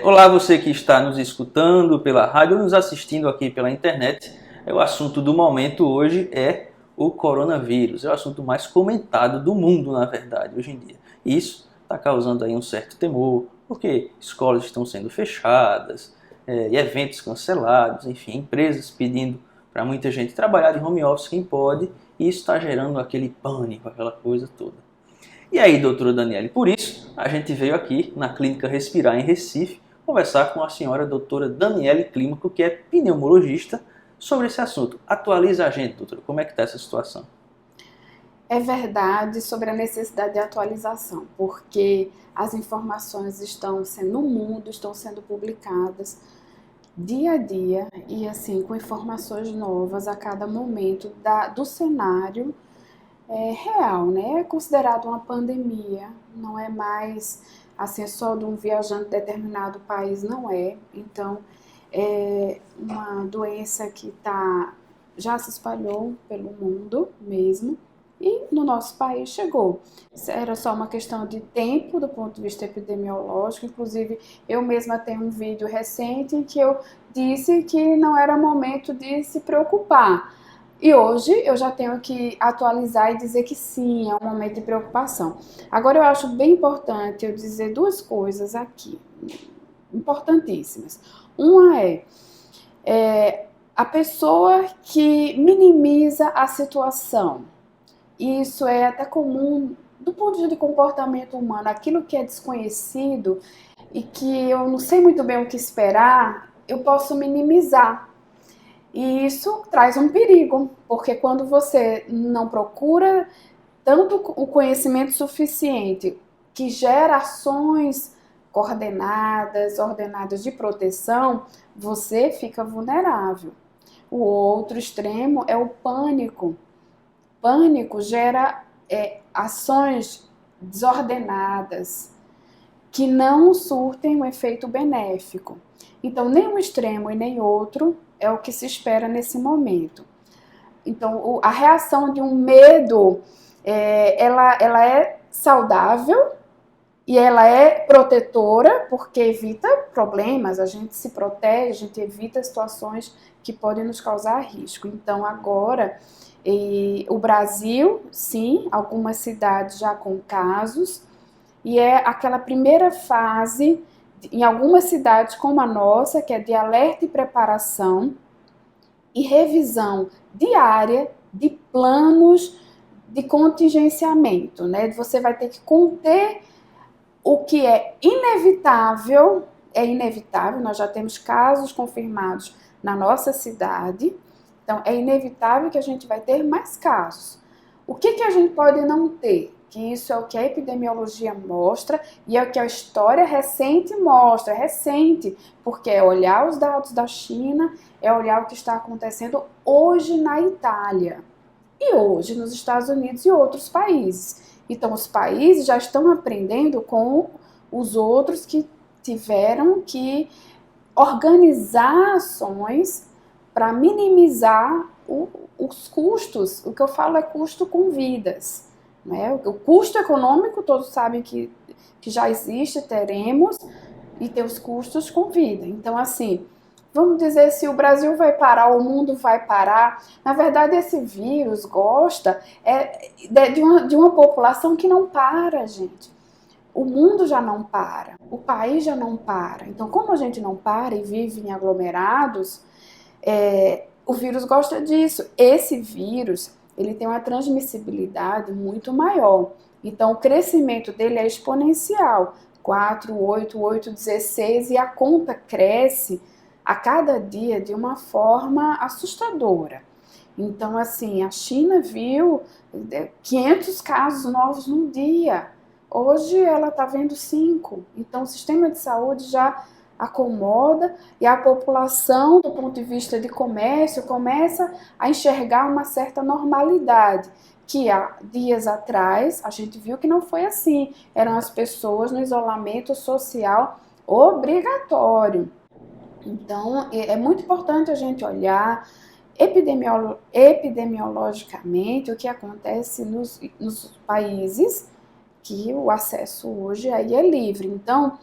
Olá, você que está nos escutando pela rádio ou nos assistindo aqui pela internet. O assunto do momento hoje é o coronavírus. É o assunto mais comentado do mundo, na verdade, hoje em dia. E isso está causando aí um certo temor, porque escolas estão sendo fechadas, e eventos cancelados, enfim, empresas pedindo para muita gente trabalhar de home office quem pode, e isso está gerando aquele pânico, aquela coisa toda. E aí, doutora Daniele, por isso a gente veio aqui na Clínica Respirar em Recife conversar com a senhora doutora Daniele Clímaco, que é pneumologista, sobre esse assunto. Atualiza a gente, doutora, como é que está essa situação? É verdade sobre a necessidade de atualização, porque as informações estão sendo no mundo, estão sendo publicadas dia a dia e assim com informações novas a cada momento do cenário real, né? É considerado uma pandemia, não é mais assim só de um viajante de determinado país, não é. Então é uma doença que já se espalhou pelo mundo mesmo. E no nosso país chegou. Era só uma questão de tempo do ponto de vista epidemiológico. Inclusive, eu mesma tenho um vídeo recente em que eu disse que não era momento de se preocupar. E hoje eu já tenho que atualizar e dizer que sim, é um momento de preocupação. Agora eu acho bem importante eu dizer duas coisas aqui, importantíssimas. Uma é a pessoa que minimiza a situação. Isso é até comum do ponto de vista de comportamento humano, aquilo que é desconhecido e que eu não sei muito bem o que esperar, eu posso minimizar. E isso traz um perigo, porque quando você não procura tanto o conhecimento suficiente que gera ações coordenadas, ordenadas de proteção, você fica vulnerável. O outro extremo é o pânico. Pânico gera ações desordenadas que não surtem um efeito benéfico. Então, nem um extremo e nem outro é o que se espera nesse momento. Então, a reação de um medo, ela é saudável e ela é protetora, porque evita problemas, a gente se protege, a gente evita situações que podem nos causar risco. Então, agora, o Brasil, sim, algumas cidades já com casos, e é aquela primeira fase, em algumas cidades como a nossa, que é de alerta e preparação e revisão diária de planos de contingenciamento, né? Você vai ter que conter o que é inevitável, nós já temos casos confirmados na nossa cidade, então é inevitável que a gente vai ter mais casos. O que a gente pode não ter? Que isso é o que a epidemiologia mostra e é o que a história recente mostra, recente, porque é olhar os dados da China, é olhar o que está acontecendo hoje na Itália e hoje nos Estados Unidos e outros países. Então, os países já estão aprendendo com os outros que tiveram que organizar ações para minimizar os custos. O que eu falo é custo com vidas. Né? O custo econômico, todos sabem que já existe, teremos, e tem os custos com vida. Então, assim, vamos dizer, se o Brasil vai parar, o mundo vai parar. Na verdade, esse vírus gosta de uma população que não para, gente. O mundo já não para, o país já não para. Então, como a gente não para e vive em aglomerados, o vírus gosta disso. Esse vírus, ele tem uma transmissibilidade muito maior. Então, o crescimento dele é exponencial. 4, 8, 8, 16, e a conta cresce a cada dia de uma forma assustadora. Então, assim, a China viu 500 casos novos num dia. Hoje ela está vendo 5. Então, o sistema de saúde já acomoda e a população, do ponto de vista de comércio, começa a enxergar uma certa normalidade, que há dias atrás a gente viu que não foi assim. Eram as pessoas no isolamento social obrigatório. Então, é muito importante a gente olhar epidemiologicamente o que acontece nos países que o acesso hoje aí é livre. Então,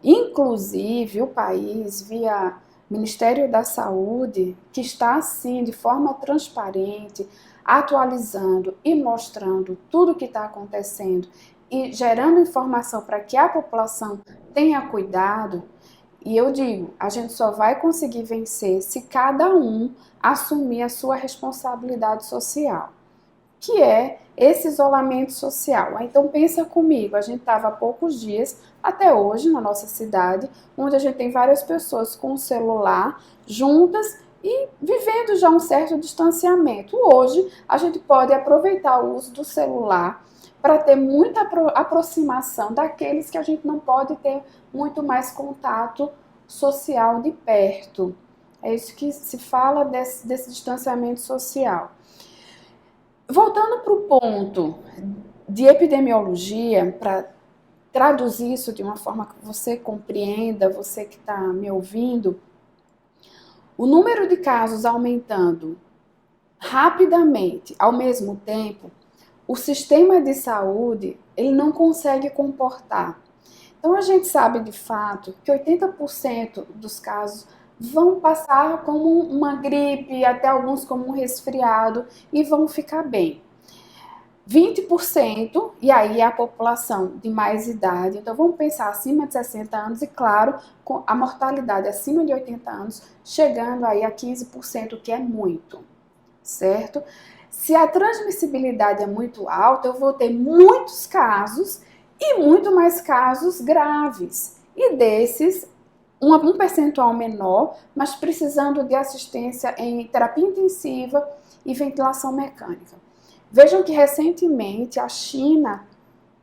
Inclusive, o país, via Ministério da Saúde, que está, assim, de forma transparente, atualizando e mostrando tudo o que está acontecendo e gerando informação para que a população tenha cuidado. E eu digo, a gente só vai conseguir vencer se cada um assumir a sua responsabilidade social, que é esse isolamento social. Então pensa comigo, a gente estava há poucos dias, até hoje, na nossa cidade, onde a gente tem várias pessoas com o celular juntas e vivendo já um certo distanciamento. Hoje, a gente pode aproveitar o uso do celular para ter muita aproximação daqueles que a gente não pode ter muito mais contato social de perto. É isso que se fala desse distanciamento social. Voltando para o ponto de epidemiologia, para traduzir isso de uma forma que você compreenda, você que está me ouvindo, o número de casos aumentando rapidamente, ao mesmo tempo, o sistema de saúde ele não consegue comportar. Então a gente sabe de fato que 80% dos casos vão passar como uma gripe, até alguns como um resfriado e vão ficar bem. 20%, e aí é a população de mais idade, então vamos pensar acima de 60 anos e claro, com a mortalidade acima de 80 anos, chegando aí a 15%, que é muito, certo? Se a transmissibilidade é muito alta, eu vou ter muitos casos e muito mais casos graves. E desses, um percentual menor, mas precisando de assistência em terapia intensiva e ventilação mecânica. Vejam que recentemente a China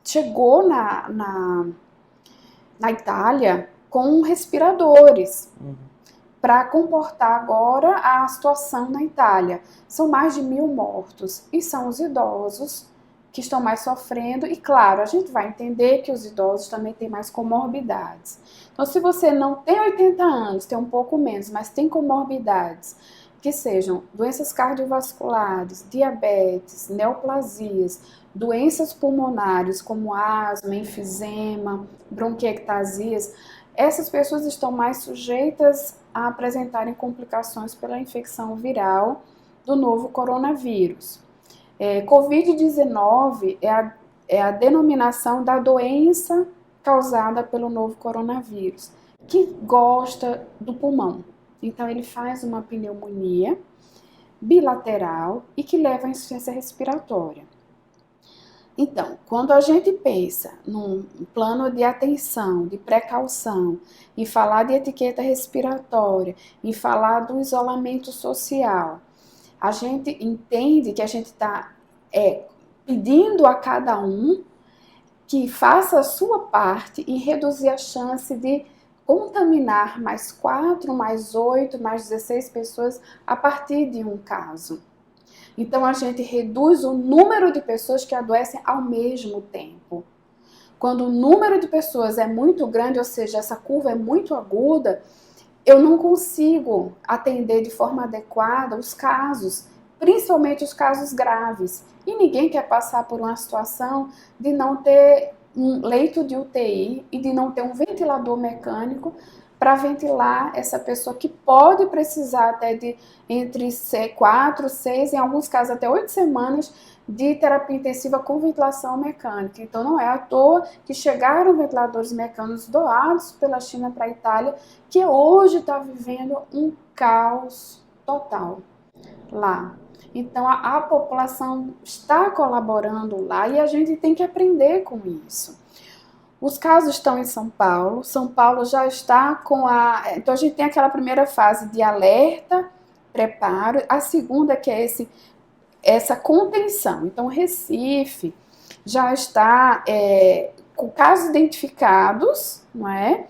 chegou na Itália com respiradores para comportar agora a situação na Itália. São mais de 1.000 mortos e são os idosos que estão mais sofrendo. E claro, a gente vai entender que os idosos também têm mais comorbidades. Então, se você não tem 80 anos, tem um pouco menos, mas tem comorbidades, que sejam doenças cardiovasculares, diabetes, neoplasias, doenças pulmonares como asma, enfisema, bronquiectasias, essas pessoas estão mais sujeitas a apresentarem complicações pela infecção viral do novo coronavírus. Covid-19 é a denominação da doença causada pelo novo coronavírus, que gosta do pulmão. Então, ele faz uma pneumonia bilateral e que leva à insuficiência respiratória. Então, quando a gente pensa num plano de atenção, de precaução, em falar de etiqueta respiratória, em falar do isolamento social, a gente entende que a gente está pedindo a cada um que faça a sua parte em reduzir a chance de contaminar mais 4, mais 8, mais 16 pessoas a partir de um caso. Então, a gente reduz o número de pessoas que adoecem ao mesmo tempo. Quando o número de pessoas é muito grande, ou seja, essa curva é muito aguda, eu não consigo atender de forma adequada os casos, principalmente os casos graves. E ninguém quer passar por uma situação de não ter um leito de UTI e de não ter um ventilador mecânico para ventilar essa pessoa que pode precisar até de entre 4, 6, em alguns casos até 8 semanas de terapia intensiva com ventilação mecânica. Então não é à toa que chegaram ventiladores mecânicos doados pela China para a Itália, que hoje está vivendo um caos total lá. Então a população está colaborando lá e a gente tem que aprender com isso. Os casos estão em São Paulo. São Paulo já está com então a gente tem aquela primeira fase de alerta, preparo. A segunda que é essa contenção. Então Recife já está com casos identificados, não é?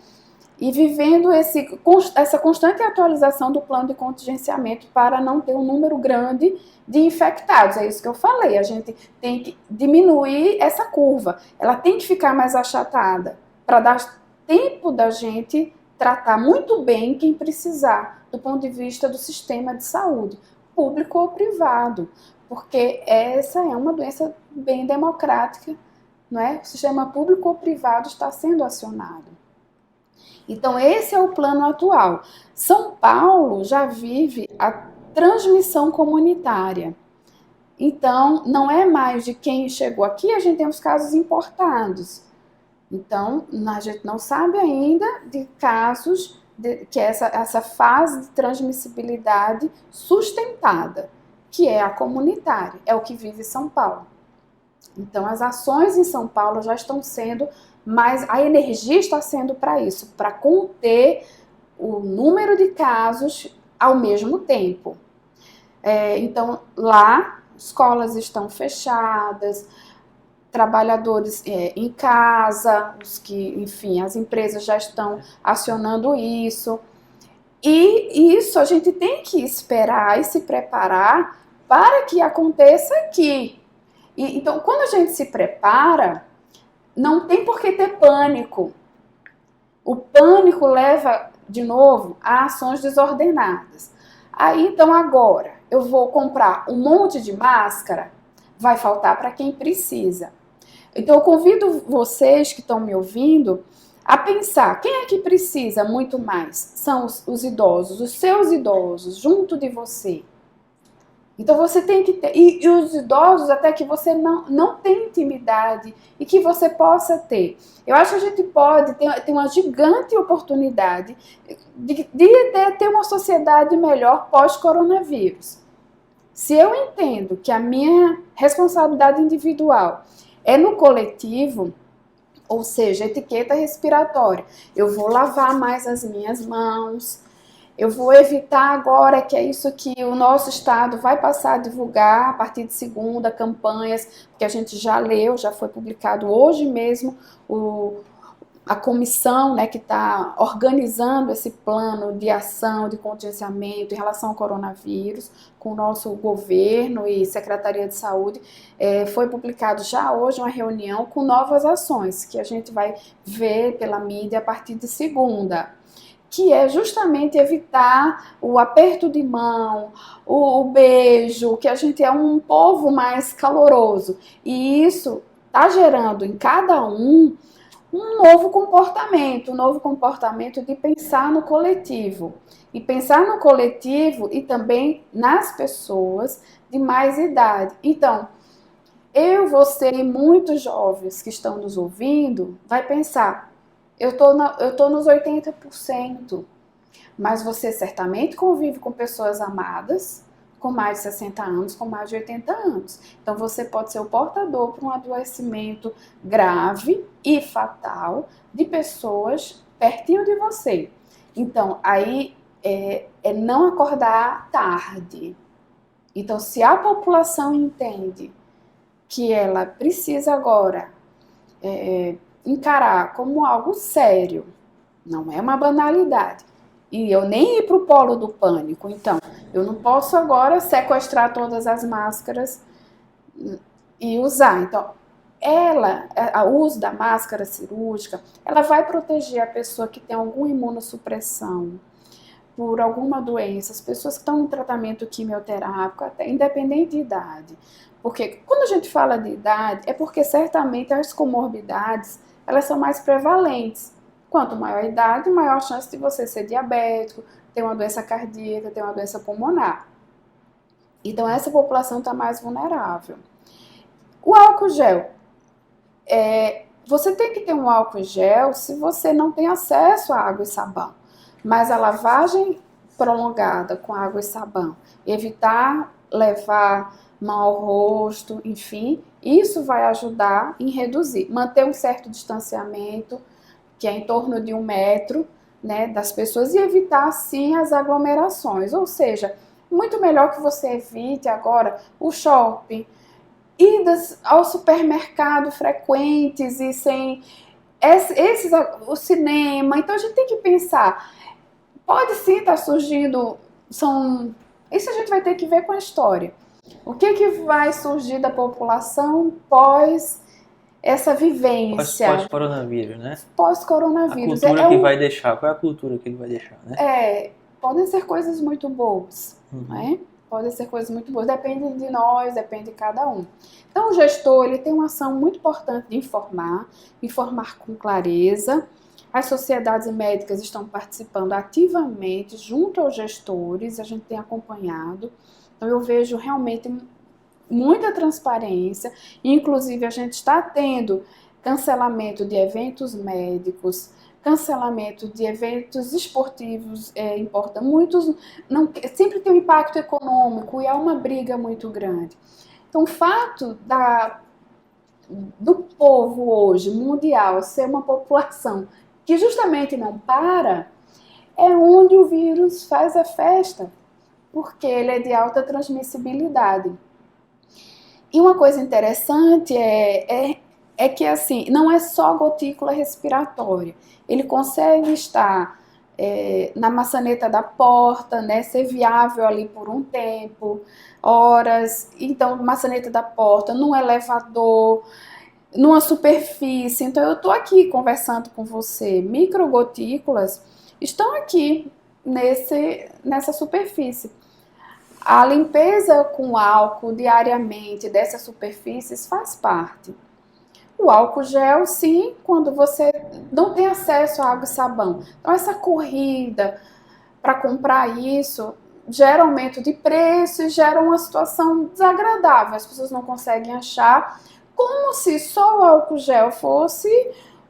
E vivendo essa constante atualização do plano de contingenciamento para não ter um número grande de infectados. É isso que eu falei, a gente tem que diminuir essa curva, ela tem que ficar mais achatada, para dar tempo da gente tratar muito bem quem precisar, do ponto de vista do sistema de saúde, público ou privado, porque essa é uma doença bem democrática, não é? O sistema público ou privado está sendo acionado. Então, esse é o plano atual. São Paulo já vive a transmissão comunitária. Então, não é mais de quem chegou aqui, a gente tem os casos importados. Então, a gente não sabe ainda de casos que essa fase de transmissibilidade sustentada, que é a comunitária, é o que vive São Paulo. Então, as ações em São Paulo já estão sendo, mas a energia está sendo para isso, para conter o número de casos ao mesmo tempo. Então, lá, escolas estão fechadas, trabalhadores em casa, enfim, as empresas já estão acionando isso. E isso a gente tem que esperar e se preparar para que aconteça aqui. Então, quando a gente se prepara, não tem por que ter pânico. O pânico leva, de novo, a ações desordenadas. Aí, então, agora, eu vou comprar um monte de máscara, vai faltar para quem precisa. Então, eu convido vocês que estão me ouvindo a pensar, quem é que precisa muito mais? São os idosos, os seus idosos, junto de você. Então você tem que ter, e os idosos até que você não tem intimidade e que você possa ter. Eu acho que a gente pode ter uma gigante oportunidade de ter uma sociedade melhor pós-coronavírus. Se eu entendo que a minha responsabilidade individual é no coletivo, ou seja, etiqueta respiratória, eu vou lavar mais as minhas mãos, eu vou evitar agora, que é isso que o nosso Estado vai passar a divulgar a partir de segunda, campanhas, que a gente já leu, já foi publicado hoje mesmo, a comissão, né, que está organizando esse plano de ação, de contingenciamento em relação ao coronavírus, com o nosso governo e Secretaria de Saúde, foi publicado já hoje uma reunião com novas ações, que a gente vai ver pela mídia a partir de segunda, que é justamente evitar o aperto de mão, o beijo, que a gente é um povo mais caloroso. E isso está gerando em cada um novo comportamento de pensar no coletivo. E pensar no coletivo e também nas pessoas de mais idade. Então, você e muitos jovens que estão nos ouvindo, vai pensar, eu tô nos 80%, mas você certamente convive com pessoas amadas, com mais de 60 anos, com mais de 80 anos. Então, você pode ser o portador para um adoecimento grave e fatal de pessoas pertinho de você. Então, aí é não acordar tarde. Então, se a população entende que ela precisa agora encarar como algo sério, não é uma banalidade, e eu nem ir para o polo do pânico, então, eu não posso agora sequestrar todas as máscaras e usar. Então, o uso da máscara cirúrgica, ela vai proteger a pessoa que tem alguma imunossupressão por alguma doença, as pessoas que estão em tratamento quimioterápico, até independente de idade. Porque quando a gente fala de idade, é porque certamente as comorbidades, elas são mais prevalentes. Quanto maior a idade, maior a chance de você ser diabético, ter uma doença cardíaca, ter uma doença pulmonar. Então, essa população está mais vulnerável. O álcool gel. Você tem que ter um álcool gel se você não tem acesso a água e sabão. Mas a lavagem prolongada com água e sabão, evitar levar mão ao rosto, enfim, isso vai ajudar em reduzir. Manter um certo distanciamento, que é em torno de 1 metro, né, das pessoas, e evitar, sim, as aglomerações. Ou seja, muito melhor que você evite agora o shopping, idas ao supermercado frequentes e sem o cinema. Então a gente tem que pensar, pode sim estar surgindo, isso a gente vai ter que ver com a história. O que vai surgir da população pós essa vivência? Pós-coronavírus, né? Pós-coronavírus. A cultura que vai deixar, qual é a cultura que ele vai deixar, né? Podem ser coisas muito boas, né? Podem ser coisas muito boas, depende de nós, depende de cada um. Então, o gestor, ele tem uma ação muito importante de informar com clareza, As sociedades médicas estão participando ativamente junto aos gestores, a gente tem acompanhado. Então eu vejo realmente muita transparência, inclusive a gente está tendo cancelamento de eventos médicos, cancelamento de eventos esportivos, importa. Muitos não, sempre tem um impacto econômico e há uma briga muito grande. Então o fato do povo hoje, mundial, ser uma população que justamente não para, é onde o vírus faz a festa, porque ele é de alta transmissibilidade. E uma coisa interessante é que assim, não é só gotícula respiratória, ele consegue estar na maçaneta da porta, né, ser viável ali por um tempo, horas, então maçaneta da porta, num elevador, numa superfície. Então eu estou aqui conversando com você, microgotículas estão aqui nessa superfície. A limpeza com álcool diariamente dessas superfícies faz parte. O álcool gel, sim, quando você não tem acesso a água e sabão. Então essa corrida para comprar isso gera aumento de preço e gera uma situação desagradável. As pessoas não conseguem achar, como se só o álcool gel fosse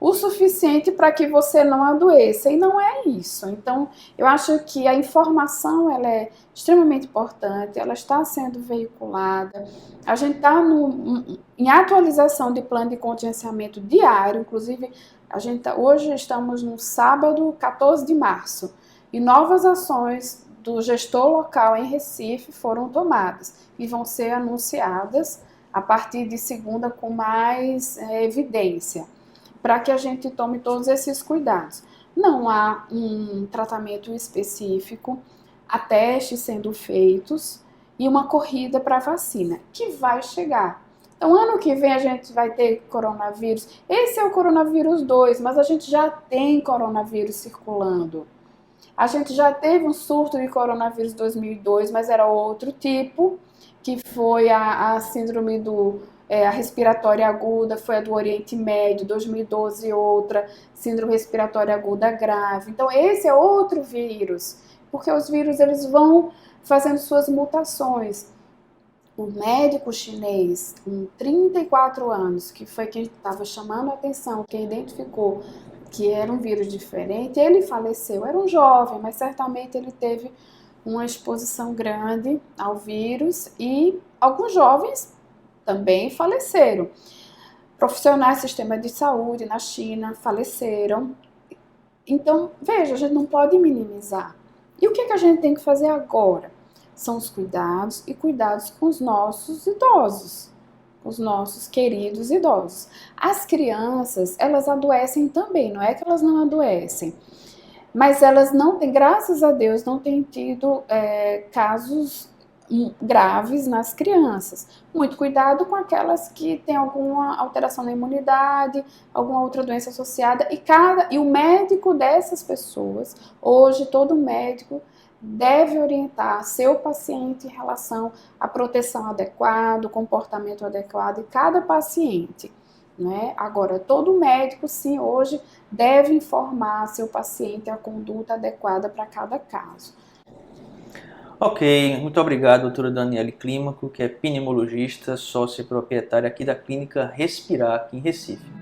o suficiente para que você não adoeça, e não é isso. Então, eu acho que a informação ela é extremamente importante, ela está sendo veiculada, a gente está em atualização de plano de contingenciamento diário, inclusive hoje estamos no sábado 14 de março, e novas ações do gestor local em Recife foram tomadas e vão ser anunciadas a partir de segunda com mais evidência, para que a gente tome todos esses cuidados. Não há um tratamento específico, há testes sendo feitos e uma corrida para a vacina, que vai chegar. Então, ano que vem a gente vai ter coronavírus. Esse é o coronavírus 2, mas a gente já tem coronavírus circulando. A gente já teve um surto de coronavírus 2002, mas era outro tipo, que foi a síndrome a respiratória aguda, foi a do Oriente Médio, 2012 outra, síndrome respiratória aguda grave. Então esse é outro vírus, porque os vírus eles vão fazendo suas mutações. O médico chinês, com 34 anos, que foi quem estava chamando a atenção, quem identificou que era um vírus diferente, ele faleceu, era um jovem, mas certamente ele teve uma exposição grande ao vírus e alguns jovens também faleceram. Profissionais do sistema de saúde na China faleceram. Então, veja, a gente não pode minimizar. E o que a gente tem que fazer agora? São os cuidados e cuidados com os nossos idosos, com os nossos queridos idosos. As crianças, elas adoecem também, não é que elas não adoecem, mas elas não têm, graças a Deus, não têm tido casos graves nas crianças. Muito cuidado com aquelas que têm alguma alteração na imunidade, alguma outra doença associada, e o médico dessas pessoas, hoje todo médico deve orientar seu paciente em relação à proteção adequada, comportamento adequado de cada paciente. Né? Agora, todo médico, sim, hoje deve informar seu paciente a conduta adequada para cada caso. Ok, muito obrigado, doutora Daniele Clímaco, que é pneumologista, sócia proprietária aqui da Clínica Respirar, aqui em Recife.